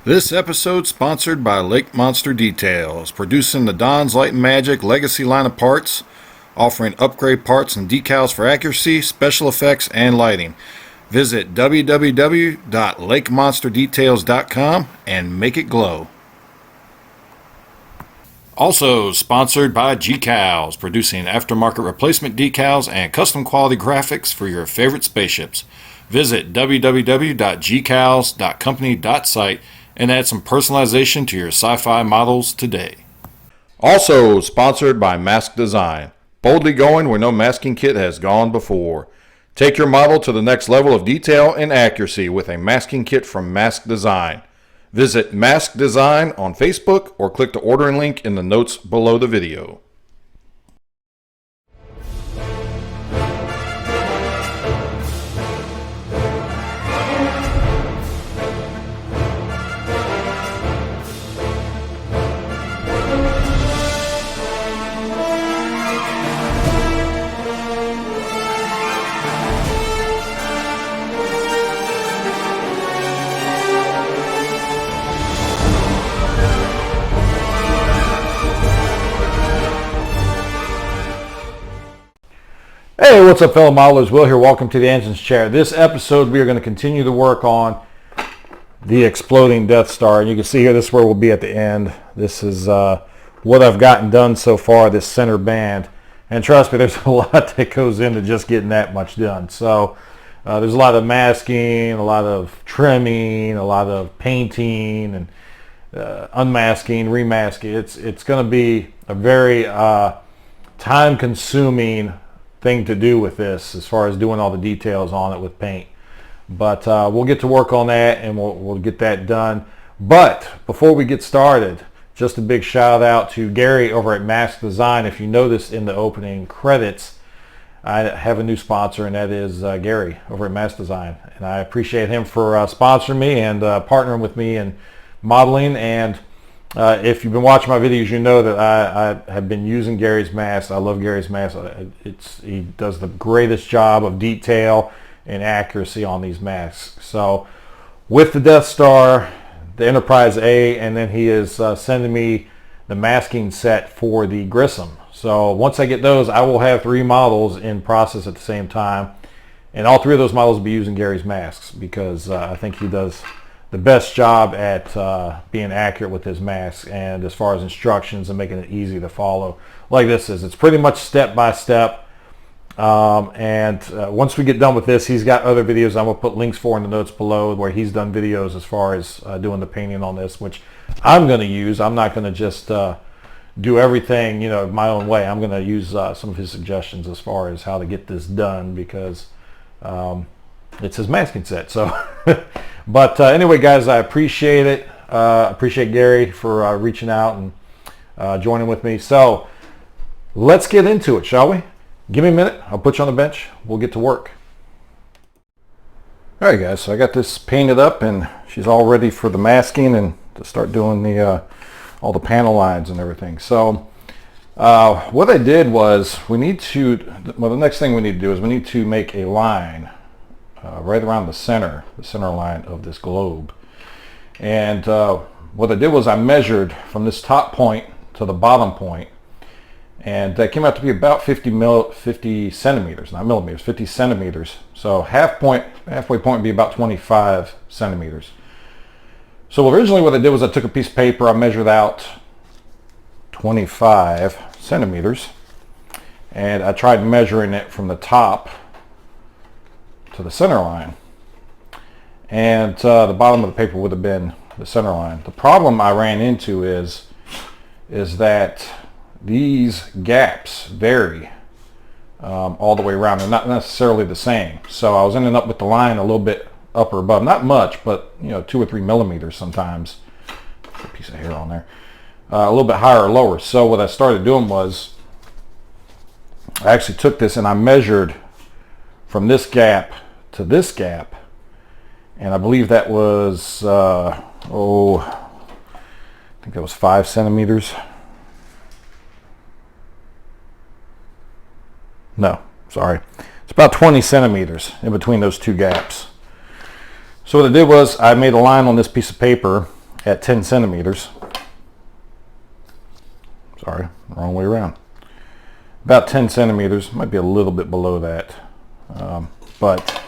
This episode sponsored by Lake Monster Details, producing the Don's Light and Magic Legacy line of parts, offering upgrade parts and decals for accuracy, special effects, and lighting. Visit www.lakemonsterdetails.com and make it glow. Also sponsored by GCals, producing aftermarket replacement decals and custom quality graphics for your favorite spaceships. Visit www.gcals.company.site and add some personalization to your sci-fi models today. Also sponsored by Mask Design, boldly going where no masking kit has gone before. Take your model to the next level of detail and accuracy with a masking kit from Mask Design. Visit Mask Design on Facebook or click the ordering link in the notes below the video. Hey, what's up, fellow modelers? Will here. Welcome to the Engine's Chair. This episode, we are going to continue to work on the exploding Death Star. And you can see here, this is where we'll be at the end. This is what I've gotten done so far, this center band. And trust me, there's a lot that goes into just getting that much done. So there's a lot of masking, a lot of trimming, a lot of painting, and unmasking, remasking. It's going to be a very time-consuming thing to do with this as far as doing all the details on it with paint, but we'll get to work on that and we'll get that done. But before we get started, just a big shout out to Gary over at Mask Design. If you notice in the opening credits, I have a new sponsor, and that is Gary over at Mask Design, and I appreciate him for sponsoring me and partnering with me in modeling. And if you've been watching my videos, you know that I have been using Gary's mask. I love Gary's mask. He does the greatest job of detail and accuracy on these masks. So with the Death Star, the Enterprise A, and then he is sending me the masking set for the Grissom. So once I get those, I will have 3 models in process at the same time. And all 3 of those models will be using Gary's masks because I think he does the best job at being accurate with his masks, and as far as instructions and making it easy to follow like this is. It's pretty much step by step. Once we get done with this, he's got other videos I'm going to put links for in the notes below where he's done videos as far as doing the painting on this, which I'm going to use. I'm not going to just do everything my own way. I'm going to use some of his suggestions as far as how to get this done because it's his masking set. So but anyway, guys, I appreciate it. Appreciate Gary for reaching out and joining with me. So let's get into it, shall we? Give me a minute. I'll put you on the bench. We'll get to work. All right, guys. So I got this painted up, and she's all ready for the masking and to start doing the all the panel lines and everything. So what I did was the next thing we need to do is we need to make a line right around the center line of this globe. And what I did was I measured from this top point to the bottom point, and that came out to be about 50 centimeters, not millimeters, 50 centimeters. So halfway point would be about 25 centimeters. So originally what I did was I took a piece of paper, I measured out 25 centimeters, and I tried measuring it from the top to the center line, and the bottom of the paper would have been the center line. The problem I ran into is that these gaps vary all the way around. They're not necessarily the same, so I was ending up with the line a little bit up or above, not much, but 2 or 3 millimeters sometimes. Put a piece of hair on there, a little bit higher or lower. So what I started doing was I actually took this and I measured from this gap to this gap, and I believe that was I think that was 5 centimeters. No, sorry, it's about 20 centimeters in between those 2 gaps. So what I did was I made a line on this piece of paper, at 10 centimeters. Sorry, wrong way around. About 10 centimeters, might be a little bit below that, but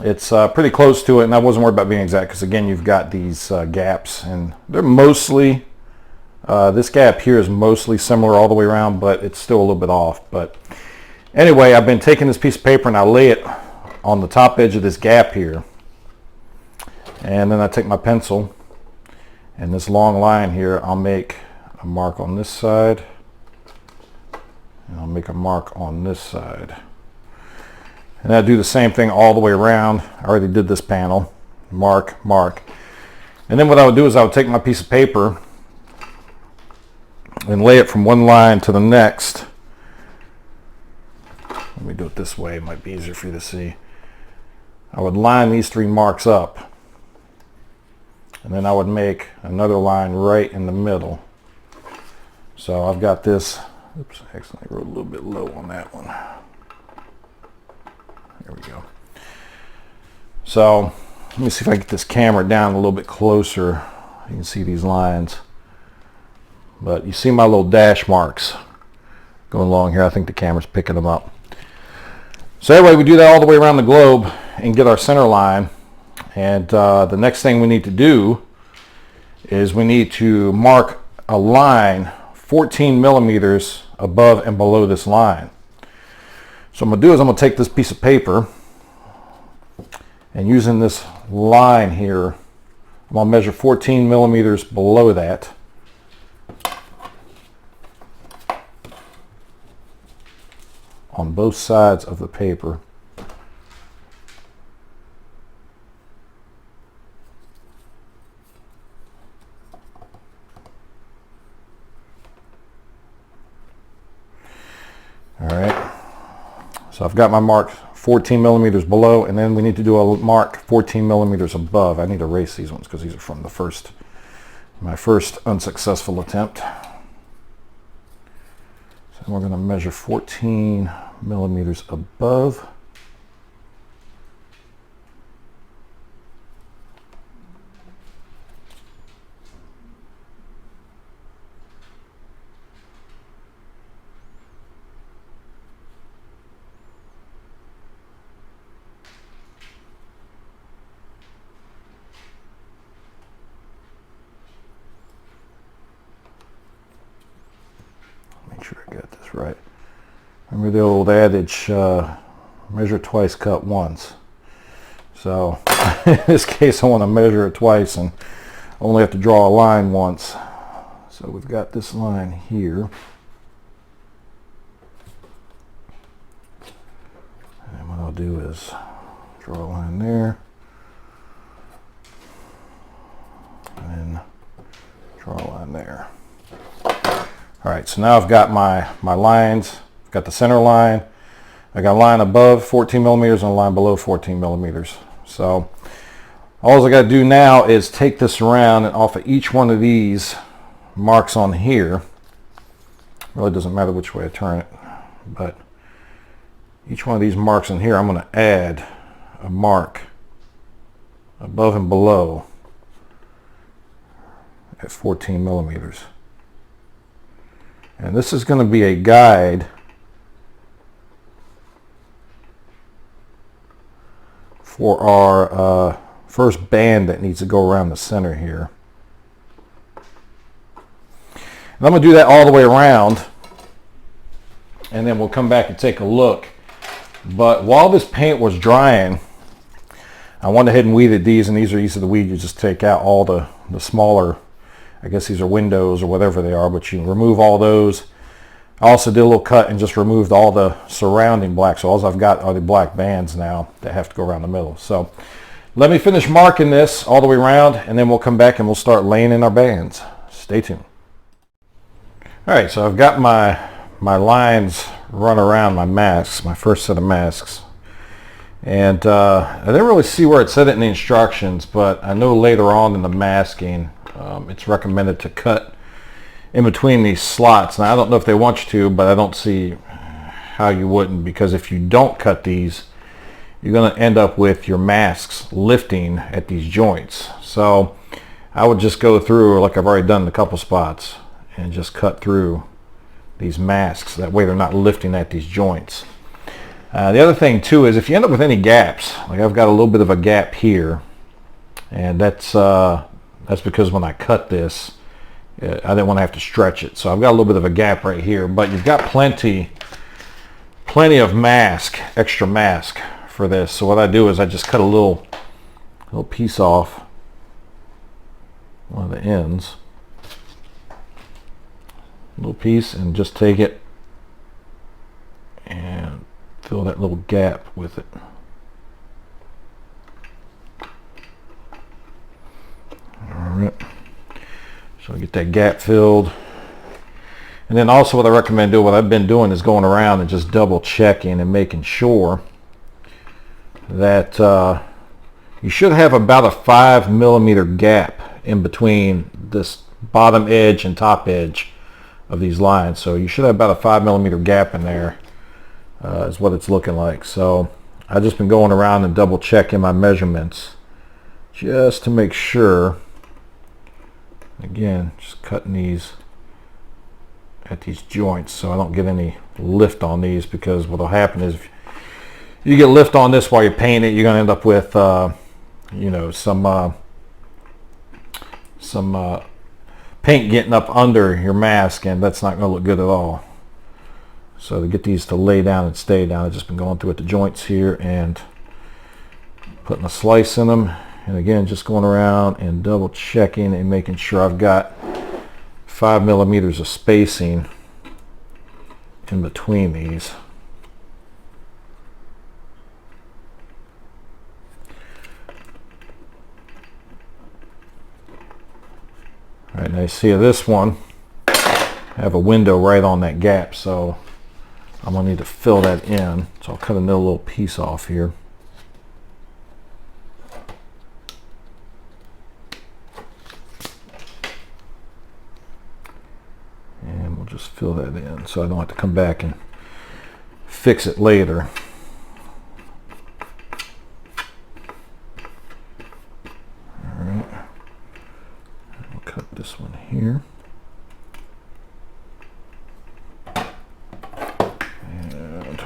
it's pretty close to it, and I wasn't worried about being exact because again you've got these gaps, and they're mostly this gap here is mostly similar all the way around, but it's still a little bit off. But anyway, I've been taking this piece of paper and I lay it on the top edge of this gap here, and then I take my pencil and this long line here, I'll make a mark on this side, and I'll make a mark on this side, and I do the same thing all the way around. I already did this panel. Mark, mark, and then what I would do is I would take my piece of paper and lay it from one line to the next. Let me do it this way, it might be easier for you to see. I would line these 3 marks up, and then I would make another line right in the middle. So I've got this, oops, I accidentally wrote a little bit low on that one. There we go. So let me see if I get this camera down a little bit closer. You can see these lines. But you see my little dash marks going along here. I think the camera's picking them up. So anyway, we do that all the way around the globe and get our center line. And the next thing we need to do is we need to mark a line 14 millimeters above and below this line. So what I'm going to do is I'm going to take this piece of paper, and using this line here, I'm going to measure 14 millimeters below that. On both sides of the paper. All right, so I've got my mark 14 millimeters below, and then we need to do a mark 14 millimeters above. I need to erase these ones because these are from my first unsuccessful attempt. So we're going to measure 14 millimeters above. Make sure I got this right. Remember the old adage, measure twice, cut once. So in this case I want to measure it twice and only have to draw a line once. So we've got this line here. And what I'll do is draw a line there. And then draw a line there. All right, so now I've got my lines. I've got the center line. I got a line above 14 millimeters and a line below 14 millimeters. So all I got to do now is take this around, and off of each one of these marks on here, really doesn't matter which way I turn it, but each one of these marks in here, I'm going to add a mark above and below at 14 millimeters. And this is going to be a guide for our first band that needs to go around the center here. And I'm going to do that all the way around, and then we'll come back and take a look. But while this paint was drying, I went ahead and weeded these, and these are easy to weed. You just take out all the smaller, I guess these are windows or whatever they are, but you remove all those. I also did a little cut and just removed all the surrounding black. So all I've got are the black bands now that have to go around the middle. So let me finish marking this all the way around, and then we'll come back and we'll start laying in our bands. Stay tuned. All right, so I've got my lines run around my masks, my first set of masks. And I didn't really see where it said it in the instructions, but I know later on in the masking, it's recommended to cut in between these slots. Now I don't know if they want you to, but I don't see how you wouldn't, because if you don't cut these, you're going to end up with your masks lifting at these joints. So I would just go through, like I've already done in a couple spots, and just cut through these masks. That way they're not lifting at these joints. The other thing too is if you end up with any gaps, like I've got a little bit of a gap here, and that's because when I cut this, I didn't want to have to stretch it. So I've got a little bit of a gap right here, but you've got plenty of extra mask for this. So what I do is I just cut a little piece off one of the ends, a little piece, and just take it and fill that little gap with it. Alright, so get that gap filled. And then also what I recommend doing, what I've been doing, is going around and just double checking and making sure that you should have about a 5mm gap in between this bottom edge and top edge of these lines. So you should have about a 5mm gap in there, is what it's looking like. So I've just been going around and double checking my measurements just to make sure. Again, just cutting these at these joints so I don't get any lift on these, because what will happen is if you get lift on this while you're painting it, you're going to end up with you know, some paint getting up under your mask, and that's not going to look good at all. So to get these to lay down and stay down, I've just been going through at the joints here and putting a slice in them, and again just going around and double checking and making sure I've got 5mm of spacing in between these. All right, now you see this one, I have a window right on that gap, so I'm going to need to fill that in. So I'll cut another little piece off here. And we'll just fill that in so I don't have to come back and fix it later. Alright, I'll cut this one here. And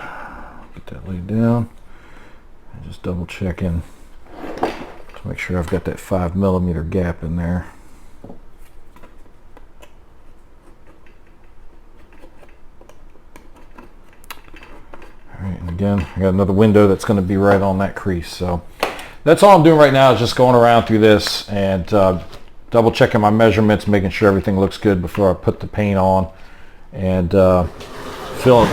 get that laid down. And just double checking to make sure I've got that 5mm gap in there. And again, I got another window that's going to be right on that crease. So that's all I'm doing right now, is just going around through this and double checking my measurements, making sure everything looks good before I put the paint on, and filling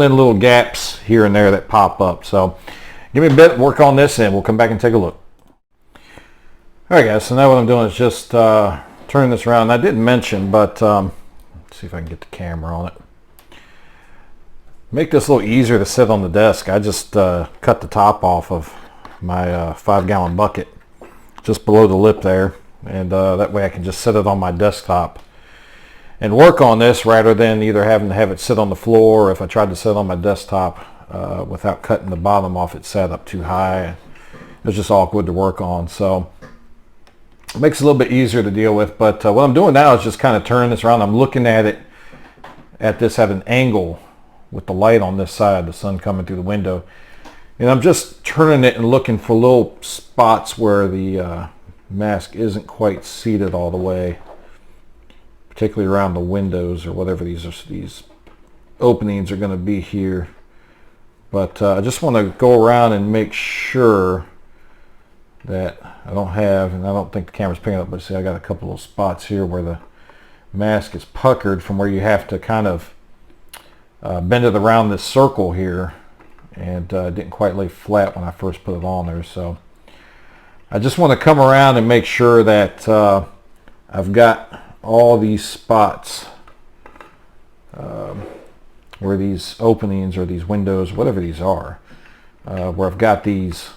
in little gaps here and there that pop up. So give me a bit, work on this, and we'll come back and take a look. Alright guys, so now what I'm doing is just turning this around. And I didn't mention, but let's see if I can get the camera on it. Make this a little easier to sit on the desk, I just cut the top off of my 5-gallon bucket just below the lip there, and that way I can just set it on my desktop and work on this, rather than either having to have it sit on the floor, or if I tried to sit on my desktop without cutting the bottom off, it sat up too high. It was just awkward to work on. So it makes it a little bit easier to deal with. But what I'm doing now is just kind of turning this around. I'm looking at this at an angle with the light on this side, the sun coming through the window, and I'm just turning it and looking for little spots where the mask isn't quite seated all the way, particularly around the windows or whatever these openings are going to be here. But I just want to go around and make sure that I don't have, and I don't think the camera's picking up, but see, I got a couple of spots here where the mask is puckered from where you have to kind of bend it around this circle here, and didn't quite lay flat when I first put it on there. So I just want to come around and make sure that I've got all these spots where these openings or these windows, whatever these are, where I've got these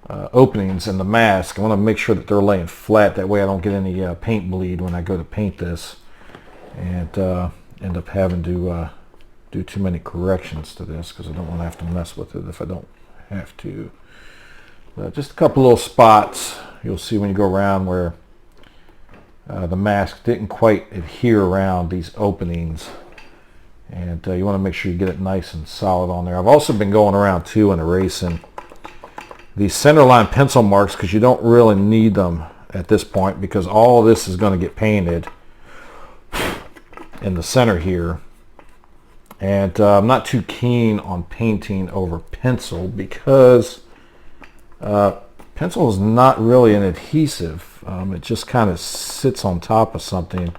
openings in the mask. I want to make sure that they're laying flat, that way I don't get any paint bleed when I go to paint this and end up having to do too many corrections to this, because I don't want to have to mess with it if I don't have to. Just a couple little spots you'll see when you go around where the mask didn't quite adhere around these openings, and you want to make sure you get it nice and solid on there. I've also been going around too and erasing these centerline pencil marks because you don't really need them at this point, because all this is going to get painted in the center here. And I'm not too keen on painting over pencil because pencil is not really an adhesive. It just kind of sits on top of something,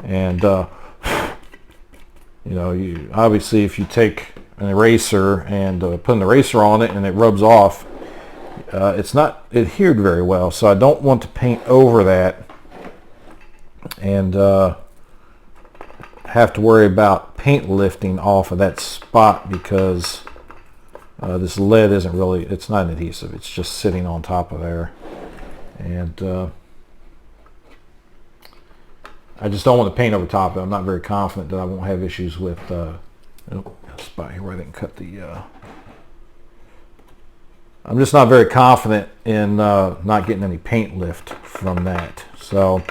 and you know, obviously if you take an eraser and put an eraser on it and it rubs off, it's not adhered very well. So I don't want to paint over that and have to worry about paint lifting off of that spot, because this lead isn't really, it's not an adhesive, it's just sitting on top of there. And I just don't want to paint over top of it. I'm not very confident that I won't have issues with a spot here where I didn't cut the I'm just not very confident in not getting any paint lift from that. So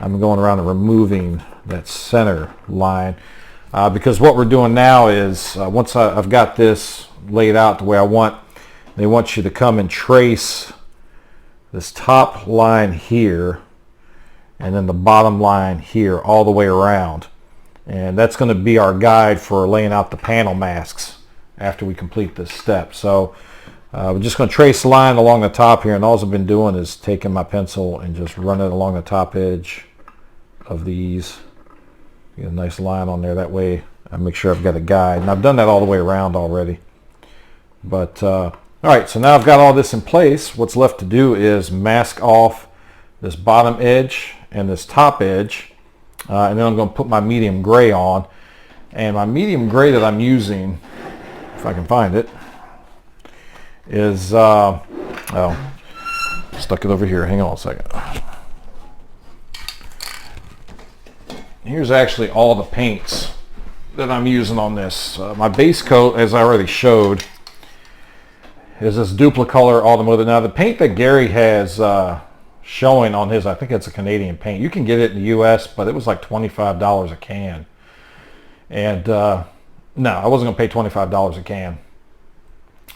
I'm going around and removing that center line, because what we're doing now is once I've got this laid out the way I want, they want you to come and trace this top line here and then the bottom line here all the way around, and that's going to be our guide for laying out the panel masks after we complete this step. So we're just going to trace the line along the top here, and all I've been doing is taking my pencil and just run it along the top edge of these. Get a nice line on there, that way I make sure I've got a guide, and I've done that all the way around already. But all right, so now I've got all this in place. What's left to do is mask off this bottom edge and this top edge, and then I'm going to put my medium gray on. And my medium gray that I'm using, if I can find it, is oh, stuck it over here. Hang on a second. Here's actually all the paints that I'm using on this. My base coat, as I already showed, is this Duplicolor Automotive. Now the paint that Gary has showing on his, I think it's a Canadian paint. You can get it in the US, but it was like $25 a can. And no, I wasn't going to pay $25 a can.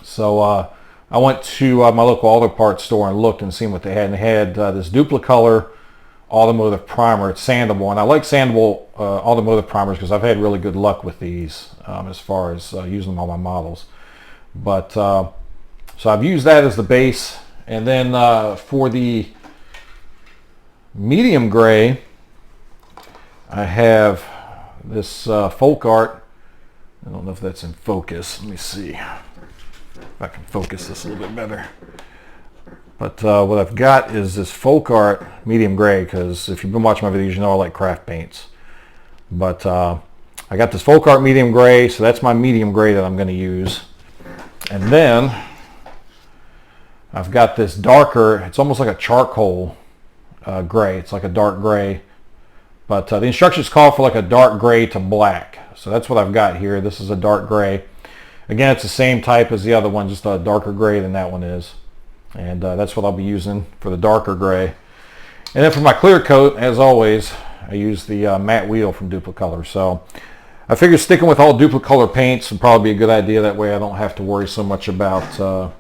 So I went to my local auto parts store and looked and seen what they had. And they had this Duplicolor Automotive Primer. It's sandable, and I like sandable automotive primers because I've had really good luck with these as far as using them on my models. But so I've used that as the base, and then for the medium gray, I have this folk art. I don't know if that's in focus. Let me see if I can focus this a little bit better. But what I've got is this folk art medium gray, because if you've been watching my videos, you know I like craft paints. But I got this folk art medium gray, so that's my medium gray that I'm going to use. And then I've got this darker, it's almost like a charcoal gray. It's like a dark gray, but the instructions call for like a dark gray to black. So that's what I've got here. This is a dark gray. Again, it's the same type as the other one, just a darker gray than that one is. And that's what I'll be using for the darker gray. And then for my clear coat, as always, I use the matte wheel from Duplicolor. So I figure sticking with all Duplicolor paints would probably be a good idea. That way I don't have to worry so much about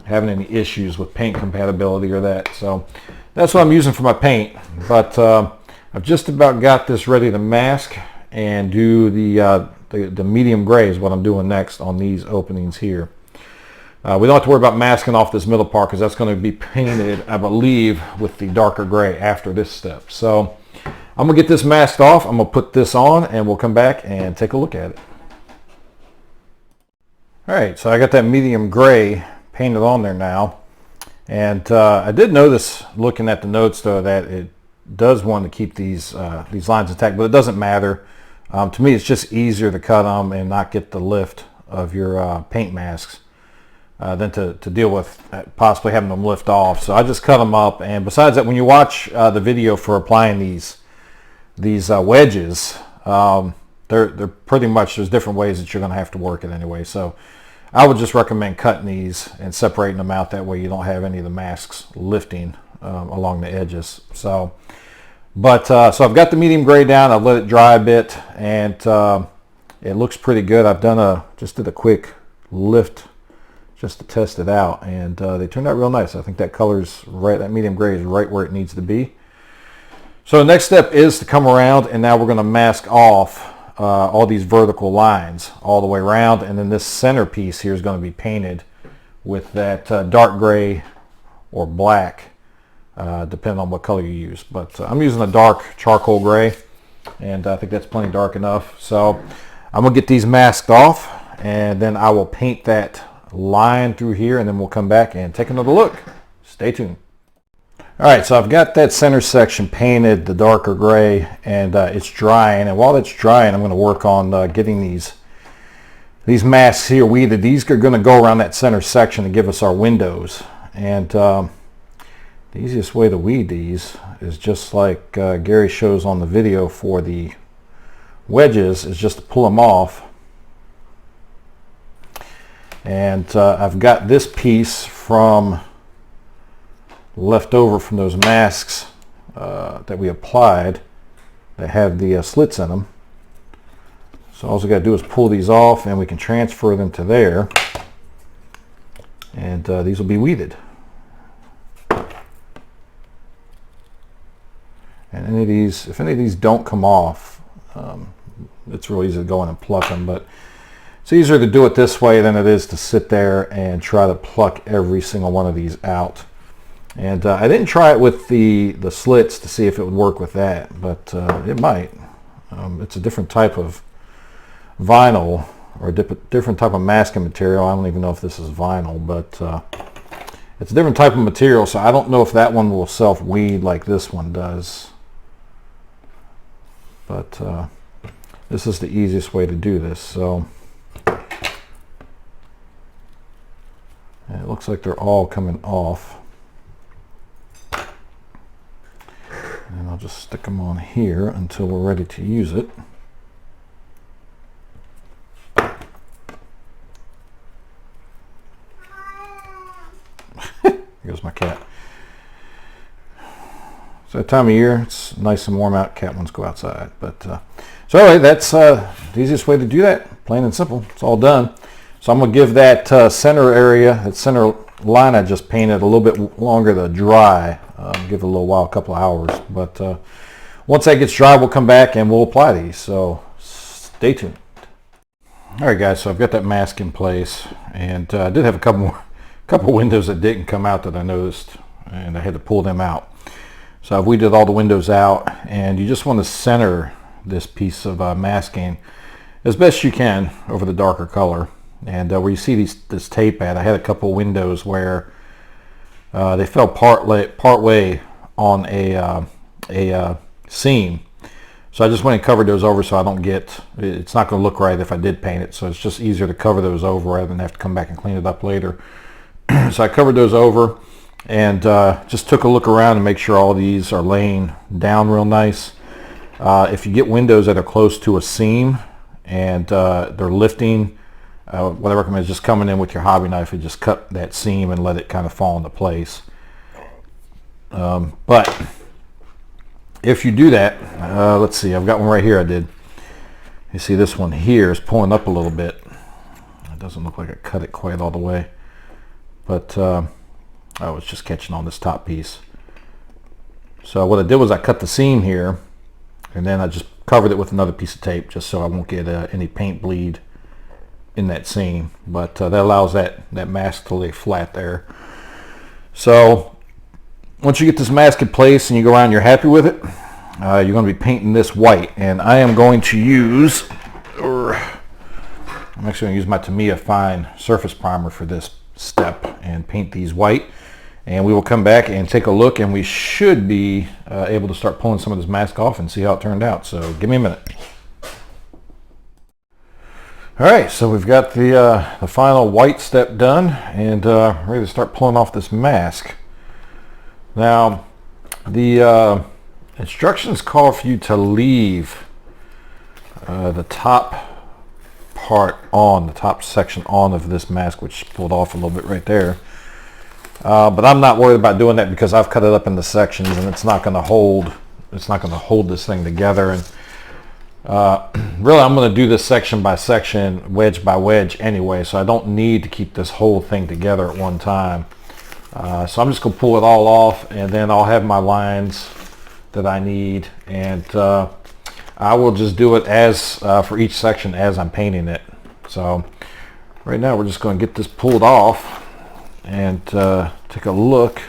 having any issues with paint compatibility or that. So that's what I'm using for my paint. But I've just about got this ready to mask and do the medium gray is what I'm doing next on these openings here. We don't have to worry about masking off this middle part because that's going to be painted, I believe, with the darker gray after this step. So I'm going to get this masked off. I'm going to put this on and we'll come back and take a look at it. Alright, so I got that medium gray painted on there now. And I did notice looking at the notes though that it does want to keep these lines intact, but it doesn't matter. To me it's just easier to cut them and not get the lift of your paint masks. Than to deal with possibly having them lift off. So I just cut them up. And besides that, when you watch the video for applying these wedges, they're pretty much, there's different ways that you're going to have to work it anyway. So I would just recommend cutting these and separating them out. That way you don't have any of the masks lifting along the edges. So I've got the medium gray down. I've let it dry a bit, and it looks pretty good. I've just did a quick lift just to test it out, and they turned out real nice. I think that color's right. That medium gray is right where it needs to be. So the next step is to come around, and now we're going to mask off all these vertical lines all the way around, and then this center piece here is going to be painted with that dark gray or black, depending on what color you use. But I'm using a dark charcoal gray, and I think that's plenty dark enough. So I'm going to get these masked off, and then I will paint that line through here, and then we'll come back and take another look. Stay tuned. All right, so I've got that center section painted the darker gray, and it's drying. And while it's drying, I'm going to work on getting these masks here weeded. These are going to go around that center section to give us our windows. And the easiest way to weed these is just like Gary shows on the video for the wedges, is just to pull them off. And I've got this piece left over from those masks that we applied that have the slits in them. So all we got to do is pull these off, and we can transfer them to there, and these will be weeded. And if any of these don't come off, it's real easy to go in and pluck them, but it's easier to do it this way than it is to sit there and try to pluck every single one of these out. And I didn't try it with the slits to see if it would work with that, but it might. It's a different type of vinyl, or a different type of masking material. I don't even know if this is vinyl, but it's a different type of material, so I don't know if that one will self-weed like this one does. But this is the easiest way to do this. So it looks like they're all coming off. And I'll just stick them on here until we're ready to use it. Here goes my cat. It's that time of year. It's nice and warm out. Cat wants to go outside. But so anyway, that's the easiest way to do that. Plain and simple. It's all done. So I'm going to give that center area, that center line I just painted, a little bit longer to dry. Give it a little while, a couple of hours. But once that gets dry, we'll come back and we'll apply these. So stay tuned. All right, guys. So I've got that mask in place, and I did have a couple windows that didn't come out that I noticed, and I had to pull them out. So I've weeded all the windows out, and you just want to center this piece of masking as best you can over the darker color. And where you see this tape at, I had a couple windows where they fell part way on a seam. So I just went and covered those over so I don't it's not going to look right if I did paint it. So it's just easier to cover those over rather than have to come back and clean it up later. So I covered those over, and just took a look around and make sure all these are laying down real nice. If you get windows that are close to a seam and they're lifting, what I recommend is just coming in with your hobby knife and just cut that seam and let it kind of fall into place. But if you do that, let's see, I've got one right here I did. You see this one here is pulling up a little bit. It doesn't look like I cut it quite all the way. But I was just catching on this top piece. So what I did was I cut the seam here, and then I just covered it with another piece of tape just so I won't get any paint bleed in that seam. But that allows that mask to lay flat there. So once you get this mask in place and you go around and you're happy with it, you're going to be painting this white. And I am going to use, I'm actually going to use my Tamiya Fine Surface Primer for this step and paint these white. And we will come back and take a look, and we should be able to start pulling some of this mask off and see how it turned out. So give me a minute. All right, so we've got the final white step done, and ready to start pulling off this mask. Now, the instructions call for you to leave the top part on, the top section on of this mask, which pulled off a little bit right there. But I'm not worried about doing that because I've cut it up into sections and it's not going to hold. It's not going to hold this thing together. And really, I'm going to do this section by section, wedge by wedge anyway, so I don't need to keep this whole thing together at one time. So I'm just going to pull it all off, and then I'll have my lines that I need, and I will just do it as for each section as I'm painting it. So right now we're just going to get this pulled off and take a look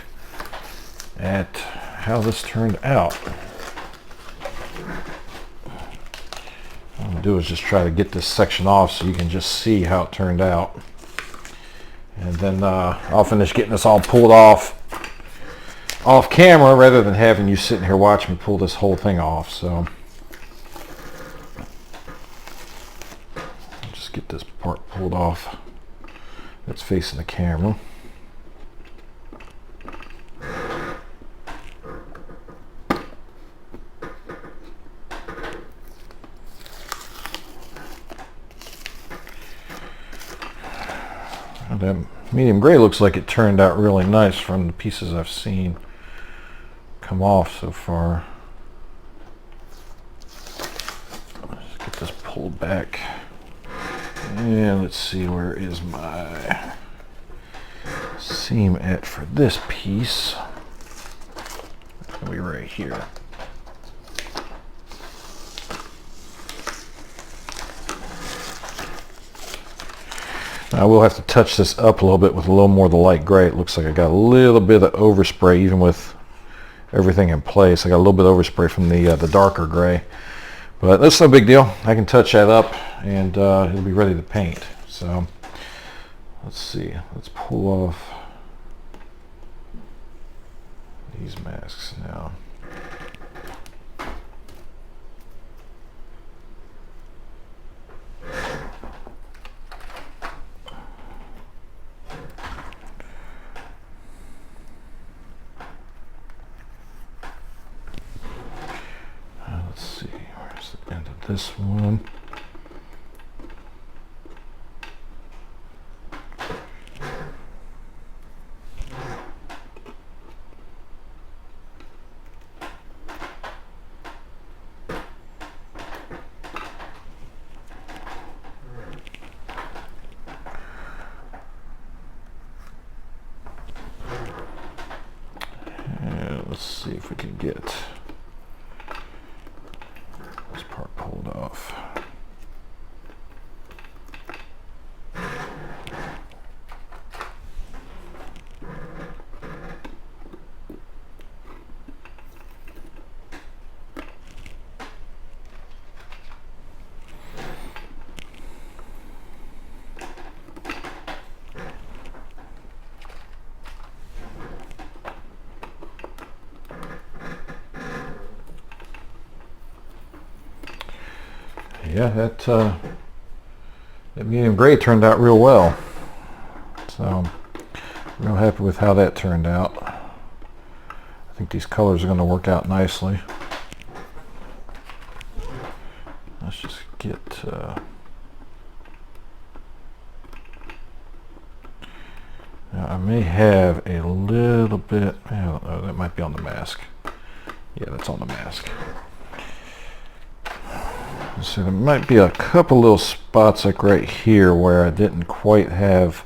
at how this turned out. What I'm going to do is just try to get this section off so you can just see how it turned out. And then I'll finish getting this all pulled off camera rather than having you sitting here watching me pull this whole thing off. So I'll just get this part pulled off that's facing the camera. That medium gray looks like it turned out really nice from the pieces I've seen come off so far. Let's get this pulled back. And let's see, where is my seam at for this piece? It's going to be right here. I will have to touch this up a little bit with a little more of the light gray. It looks like I got a little bit of overspray even with everything in place. I got a little bit of overspray from the darker gray. But that's no big deal. I can touch that up and it'll be ready to paint. So let's see. Let's pull off these masks now. Let's see, where's the end of this one? And let's see if we can get this part pulled off. Yeah, that medium gray turned out real well. So I'm real happy with how that turned out. I think these colors are going to work out nicely. Let's just get now I may have a little bit, I don't know, that might be on the mask. Yeah, that's on the mask. So there might be a couple little spots like right here where I didn't quite have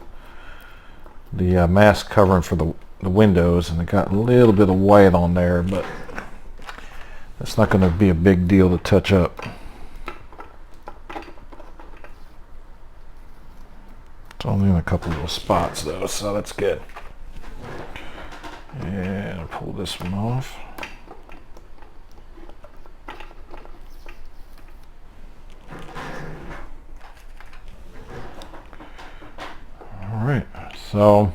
the mask covering for the windows, and I got a little bit of white on there, but that's not going to be a big deal to touch up. It's only in a couple little spots though, so that's good. And I'll pull this one off. Alright, so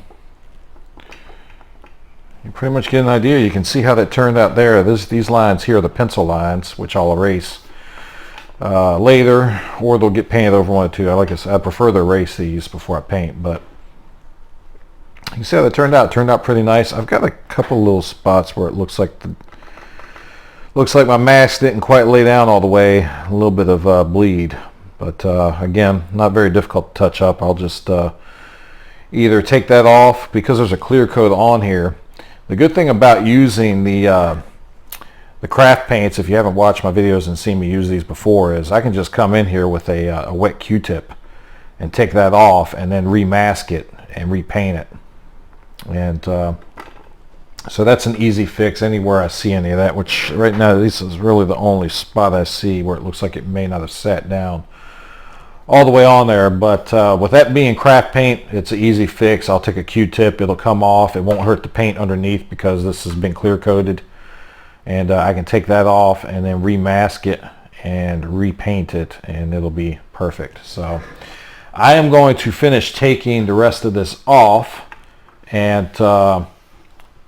you pretty much get an idea. You can see how that turned out there. These lines here are the pencil lines, which I'll erase later, or they'll get painted over one or two. Like I said, I prefer to erase these before I paint, but you can see how that turned out. It turned out pretty nice. I've got a couple little spots where it looks like my mask didn't quite lay down all the way. A little bit of bleed, But again, not very difficult to touch up. I'll just either take that off because there's a clear coat on here. The good thing about using the craft paints, if you haven't watched my videos and seen me use these before, is I can just come in here with a wet Q-tip and take that off and then remask it and repaint it. And so that's an easy fix anywhere I see any of that, which right now this is really the only spot I see where it looks like it may not have sat down all the way on there. But with that being craft paint, it's an easy fix. I'll take a Q-tip, it'll come off, it won't hurt the paint underneath because this has been clear coated, and I can take that off and then remask it and repaint it, and it'll be perfect. So I am going to finish taking the rest of this off and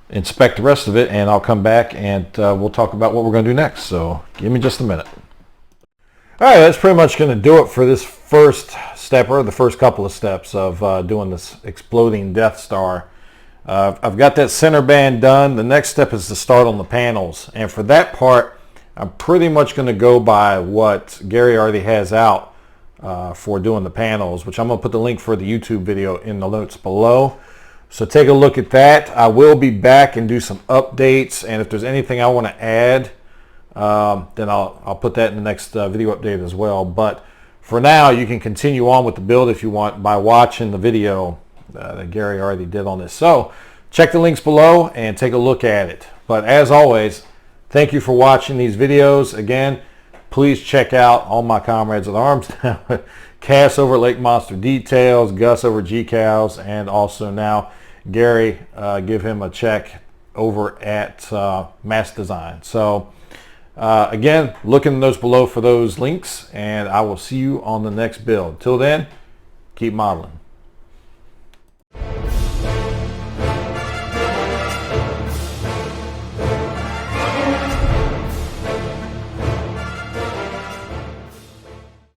inspect the rest of it, and I'll come back and we'll talk about what we're going to do next. So give me just a minute. All right, that's pretty much going to do it for this first step, or the first couple of steps of doing this exploding Death Star. I've got that center band done. The next step is to start on the panels, and for that part I'm pretty much going to go by what Gary already has out for doing the panels, which I'm going to put the link for the YouTube video in the notes below. So take a look at that. I will be back and do some updates, and if there's anything I want to add, then I'll put that in the next video update as well. But for now, you can continue on with the build if you want by watching the video that Gary already did on this. So check the links below and take a look at it. But as always, thank you for watching these videos. Again, please check out all my comrades at arms. Cass over at Lake Monster Details, Gus over at G-Cows, and also now Gary, give him a check over at Mask Design. So again, look in those below for those links, and I will see you on the next build. Till then, keep modeling.